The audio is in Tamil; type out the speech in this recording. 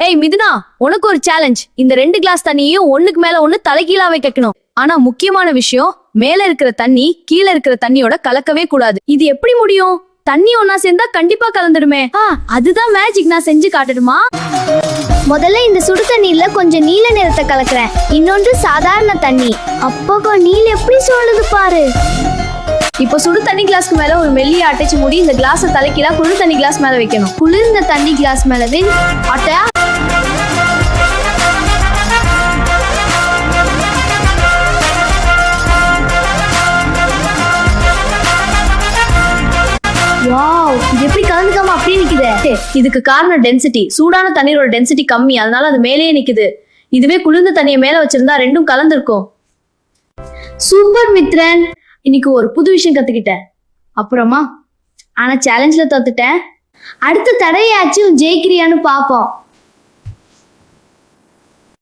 ஏய் மிதுனா, உனக்கு ஒரு சேலஞ்ச். இந்த 2 கிளாஸ் தண்ணியையும் ஒண்ணுக்கு மேல ஒண்ணு தலைகீழா வைக்கணும். ஆனா முக்கியமான விஷயம், மேல இருக்கிற தண்ணி கீழே இருக்கிற தண்ணியோட கலக்கவே கூடாது. இது எப்படி முடியும்? தண்ணி ஒன்னா சேர்ந்தா கண்டிப்பா கலந்துடுமே. அதுதான் மேஜிக். நான் செஞ்சு காட்டணுமா? முதல்ல இந்த சுடு தண்ணியில கொஞ்சம் நீல நிறத்தை கலக்குறேன், இன்னொன்று சாதாரண தண்ணி. அப்போ நீல் எப்படி சொல்லுது பாரு. இப்போ சுடு தண்ணி கிளாஸ்க்கு மேல ஒரு மெல்லிய அட்டைச்சு மூடி இந்த கிளாஸை தலைக்கீழா குளிர் தண்ணி கிளாஸ் மேல வைக்கணும். குளிர்ந்த தண்ணி கிளாஸ் மேலவே அட்டையா. வாவ், இது எப்படி கலந்துக்காம அப்படியே நிக்குதே? இதுக்கு காரணம் டென்சிட்டி. சூடான தண்ணீரோட டென்சிட்டி கம்மி, அதனால அது மேலேயே நிக்குது. இதுவே குளிர்ந்த தண்ணியை மேல வச்சிருந்தா ரெண்டும் கலந்துருக்கும். சூப்பர் மித்ரன், இன்னைக்கு ஒரு புது விஷயம் கத்துக்கிட்டேன். அப்புறமா ஆனா சேலஞ்ச்ல தோத்துட்டேன். அடுத்த தடையாச்சும் ஜெயிக்கிறியான்னு பாப்போம்.